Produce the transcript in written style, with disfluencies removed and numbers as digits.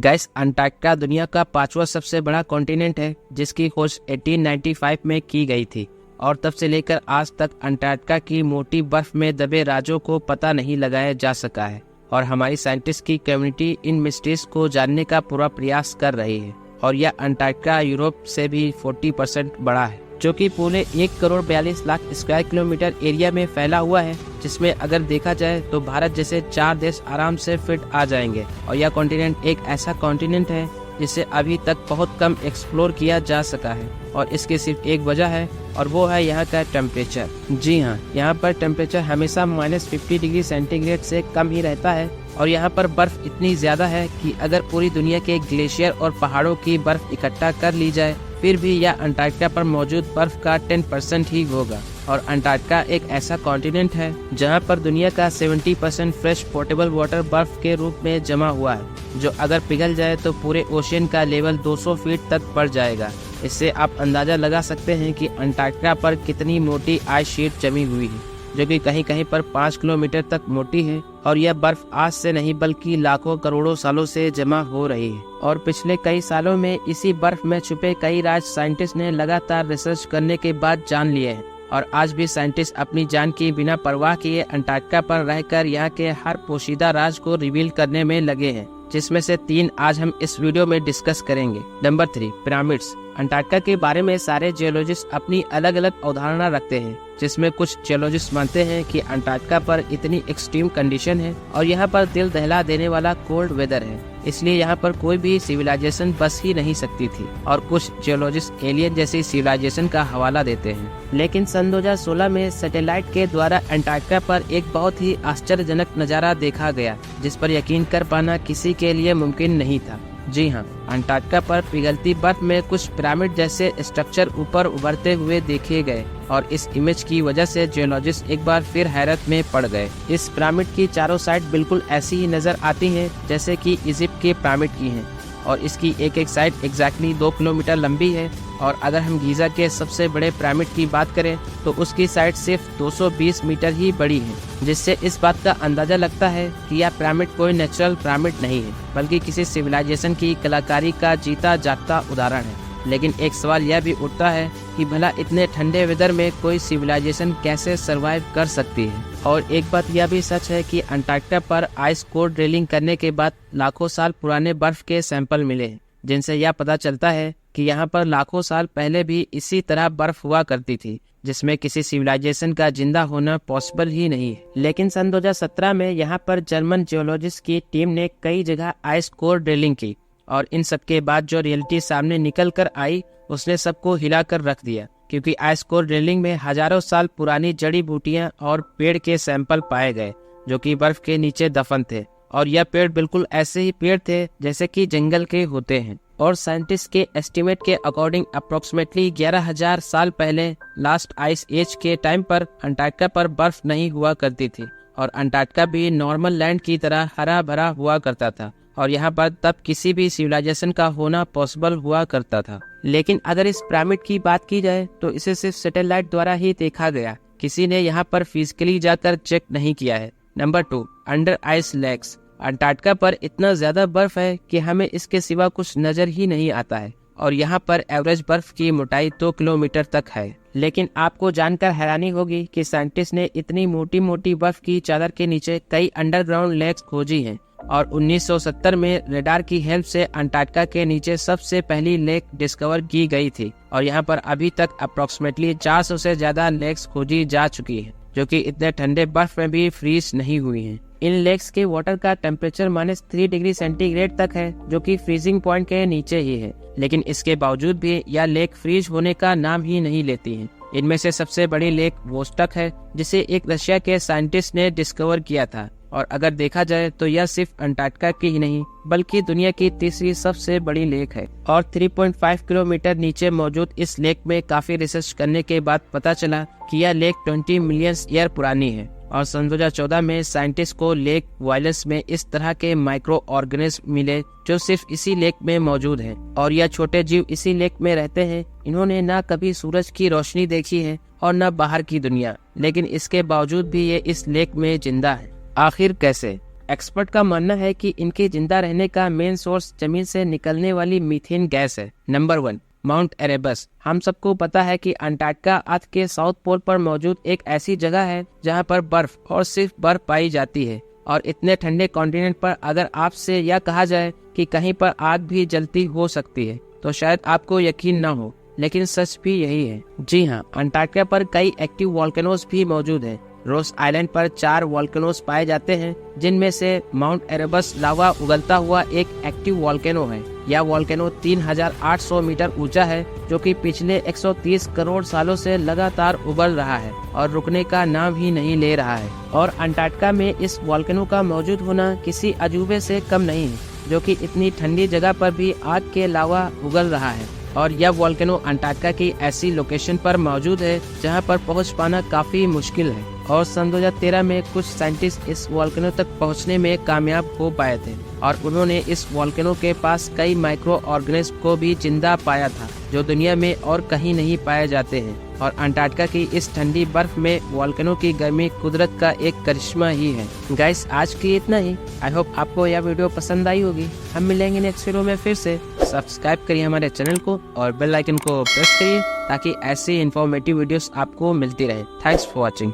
Gas, Antarctica दुनिया का 5वां सबसे बड़ा कॉन्टिनेंट है, जिसकी खोज 1895 में की गई थी और तब से लेकर आज तक अंटार्कटिका की मोटी बर्फ में दबे राज्यों को पता नहीं लगाया जा सका है। और हमारी साइंटिस्ट की कम्युनिटी इन मिस्ट्रीज को जानने का पूरा प्रयास कर रही है। और यह अंटार्कटिका यूरोप से भी 40% बड़ा है, जो कि पूरे 1,42,00,000 स्क्वायर किलोमीटर एरिया में फैला हुआ है, जिसमें अगर देखा जाए तो भारत जैसे 4 देश आराम से फिट आ जाएंगे। और यह कॉन्टिनेंट एक ऐसा कॉन्टिनेंट है जिसे अभी तक बहुत कम एक्सप्लोर किया जा सका है और इसकी सिर्फ एक वजह है और वो है यहाँ का टेम्परेचर। जी हाँ, यहाँ पर टेम्परेचर हमेशा -50 डिग्री सेंटीग्रेड से कम ही रहता है और यहाँ पर बर्फ इतनी ज्यादा है कि अगर पूरी दुनिया के ग्लेशियर और पहाड़ों की बर्फ इकट्ठा कर ली जाए फिर भी यह अंटार्कटिका पर मौजूद बर्फ का 10% ही होगा। और अंटार्कटिका एक ऐसा कॉन्टिनेंट है जहाँ पर दुनिया का 70% फ्रेश पोर्टेबल वाटर बर्फ के रूप में जमा हुआ है, जो अगर पिघल जाए तो पूरे ओशियन का लेवल 200 फीट तक बढ़ जाएगा। इससे आप अंदाजा लगा सकते हैं कि अंटार्कटिका पर कितनी मोटी आइस शीट जमी हुई है, जो कि कहीं कहीं पर 5 किलोमीटर तक मोटी है। और यह बर्फ आज से नहीं बल्कि लाखों करोड़ों सालों से जमा हो रही है। और पिछले कई सालों में इसी बर्फ में छुपे कई राज साइंटिस्ट ने लगातार रिसर्च करने के बाद जान लिए हैं। और आज भी साइंटिस्ट अपनी जान की बिना परवाह किए अंटार्कटिका पर रहकर यहाँ के हर पोशीदा राज को रिवील करने में लगे हैं, जिसमें से 3 आज हम इस वीडियो में डिस्कस करेंगे। Number 3, pyramids. अंटार्कटिका के बारे में सारे जियोलॉजिस्ट अपनी अलग अलग अवधारणा रखते हैं, जिसमें कुछ जियोलॉजिस्ट मानते हैं कि अंटार्कटिका पर इतनी एक्सट्रीम कंडीशन है और यहाँ पर दिल दहला देने वाला कोल्ड वेदर है, इसलिए यहाँ पर कोई भी सिविलाइजेशन बस ही नहीं सकती थी। और कुछ जियोलॉजिस्ट एलियन जैसी सिविलाइजेशन का हवाला देते हैं। लेकिन सन 2016 में सैटेलाइट के द्वारा अंटार्कटिका पर एक बहुत ही आश्चर्यजनक नज़ारा देखा गया, जिस पर यकीन कर पाना किसी के लिए मुमकिन नहीं था। जी हाँ, अंटार्कटिका पर पिघलती बर्फ में कुछ पिरामिड जैसे स्ट्रक्चर ऊपर उभरते हुए देखे गए और इस इमेज की वजह से जियोलॉजिस्ट एक बार फिर हैरत में पड़ गए। इस पिरामिड की चारों साइड बिल्कुल ऐसी ही नजर आती हैं जैसे कि इजिप्ट के पिरामिड की हैं और इसकी एक एक साइड एग्जैक्टली 2 किलोमीटर लंबी है। और अगर हम गीजा के सबसे बड़े पिरामिड की बात करें तो उसकी साइड सिर्फ 220 मीटर ही बड़ी है, जिससे इस बात का अंदाजा लगता है कि यह पिरामिड कोई नेचुरल पिरामिड नहीं है, बल्कि किसी सिविलाइजेशन की कलाकारी का जीता जागता उदाहरण है। लेकिन एक सवाल यह भी उठता है कि भला इतने ठंडे वेदर में कोई सिविलाइजेशन कैसे सरवाइव कर सकती है। और एक बात यह भी सच है कि अंटार्कटिका पर आइस कोर ड्रिलिंग करने के बाद लाखों साल पुराने बर्फ के सैंपल मिले हैं, जिनसे यह पता चलता है कि यहाँ पर लाखों साल पहले भी इसी तरह बर्फ हुआ करती थी, जिसमें किसी सिविलाइजेशन का जिंदा होना पॉसिबल ही नहीं है। लेकिन सन 2017 में यहाँ पर जर्मन जियोलॉजिस्ट की टीम ने कई जगह आइस कोर ड्रिलिंग की और इन सब के बाद जो रियलिटी सामने निकल कर आई उसने सबको हिला कर रख दिया, क्योंकि आइस कोर ड्रिलिंग में हजारों साल पुरानी जड़ी बूटियां और पेड़ के सैंपल पाए गए, जो कि बर्फ के नीचे दफन थे। और यह पेड़ बिल्कुल ऐसे ही पेड़ थे जैसे कि जंगल के होते हैं। और साइंटिस्ट के एस्टिमेट के अकॉर्डिंग अप्रोक्सीमेटली 11,000 साल पहले लास्ट आइस एज के टाइम पर अंटार्कटिका पर बर्फ नहीं हुआ करती थी और अंटार्कटिका भी नॉर्मल लैंड की तरह हरा भरा हुआ करता था और यहाँ पर तब किसी भी सिविलाइजेशन का होना पॉसिबल हुआ करता था। लेकिन अगर इस पिरामिड की बात की जाए तो इसे सिर्फ सैटेलाइट द्वारा ही देखा गया, किसी ने यहाँ पर फिजिकली जाकर चेक नहीं किया है। Number 2, under ice lakes. Antarctica पर इतना ज्यादा बर्फ है कि हमें इसके सिवा कुछ नजर ही नहीं आता है और यहाँ पर एवरेज बर्फ की मोटाई 2 किलोमीटर तक है। लेकिन आपको जानकर हैरानी होगी कि साइंटिस्ट ने इतनी मोटी मोटी बर्फ की चादर के नीचे कई अंडरग्राउंड लेक्स खोजी हैं और 1970 में रेडार की हेल्प से अंटार्कटिका के नीचे सबसे पहली लेक डिस्कवर की गई थी और यहाँ पर अभी तक अप्रोक्सीमेटली 400 से ज्यादा लेक्स खोजी जा चुकी है, जो कि इतने ठंडे बर्फ में भी फ्रीज नहीं हुई हैं। इन लेक्स के वाटर का टेम्परेचर -3 डिग्री सेंटीग्रेड तक है, जो कि फ्रीजिंग पॉइंट के नीचे ही है। लेकिन इसके बावजूद भी यह लेक फ्रीज होने का नाम ही नहीं लेती है। इनमें से सबसे बड़ी लेक वोस्टक है, जिसे एक रशिया के साइंटिस्ट ने डिस्कवर किया था और अगर देखा जाए तो यह सिर्फ अंटार्कटिका की ही नहीं बल्कि दुनिया की तीसरी सबसे बड़ी लेक है। और 3.5 किलोमीटर नीचे मौजूद इस लेक में काफी रिसर्च करने के बाद पता चला कि यह लेक 20 मिलियन ईयर पुरानी है। और सन 2014 में साइंटिस्ट को लेक वायलेंस में इस तरह के माइक्रो ऑर्गेनिज्म मिले जो सिर्फ इसी लेक में मौजूद हैं और यह छोटे जीव इसी लेक में रहते हैं। इन्होंने न कभी सूरज की रोशनी देखी है और न बाहर की दुनिया, लेकिन इसके बावजूद भी ये इस लेक में जिंदा है। आखिर कैसे? एक्सपर्ट का मानना है कि इनके जिंदा रहने का मेन सोर्स जमीन से निकलने वाली मीथेन गैस है। Number 1, mount Erebus. हम सबको पता है कि अंटार्कटिका अर्थ के साउथ पोल पर मौजूद एक ऐसी जगह है जहां पर बर्फ और सिर्फ बर्फ पाई जाती है। और इतने ठंडे कॉन्टिनेंट पर अगर आपसे यह कहा जाए कि कहीं पर आग भी जलती हो सकती है तो शायद आपको यकीन न हो, लेकिन सच भी यही है। जी हाँ, अंटार्कटिका पर कई एक्टिव वॉल्केनोज भी मौजूद हैं। रोस आइलैंड पर 4 वॉल्केनोज पाए जाते हैं, जिनमें से माउंट एरेबस लावा उगलता हुआ एक एक्टिव वॉल्केनो है। यह वॉल्केनो 3800 मीटर ऊंचा है, जो कि पिछले 130 करोड़ सालों से लगातार उबल रहा है और रुकने का नाम ही नहीं ले रहा है। और अंटार्कटिका में इस वॉल्केनो का मौजूद होना किसी अजूबे से कम नहीं है, जो कि इतनी ठंडी जगह पर भी आग के लावा उगल रहा है। और यह वॉल्केनो अंटार्कटिका की ऐसी लोकेशन पर मौजूद है जहां पर पहुंच पाना काफी मुश्किल है। और सन 2013 में कुछ साइंटिस्ट इस वॉल्केनो तक पहुंचने में कामयाब हो पाए थे और उन्होंने इस वॉल्केनो के पास कई माइक्रो ऑर्गेनिज्म को भी जिंदा पाया था, जो दुनिया में और कहीं नहीं पाए जाते हैं। और अंटार्कटिका की इस ठंडी बर्फ में वॉल्केनो की गर्मी कुदरत का एक करिश्मा ही है। गाइस, आज की इतना ही। आई होप आपको यह वीडियो पसंद आई होगी। हम मिलेंगे नेक्स्ट वीडियो में फिर से। सब्सक्राइब करिए हमारे चैनल को और बेल आइकन को प्रेस करिए ताकि ऐसी इन्फॉर्मेटिव वीडियोस आपको मिलती रहे। Thanks for watching.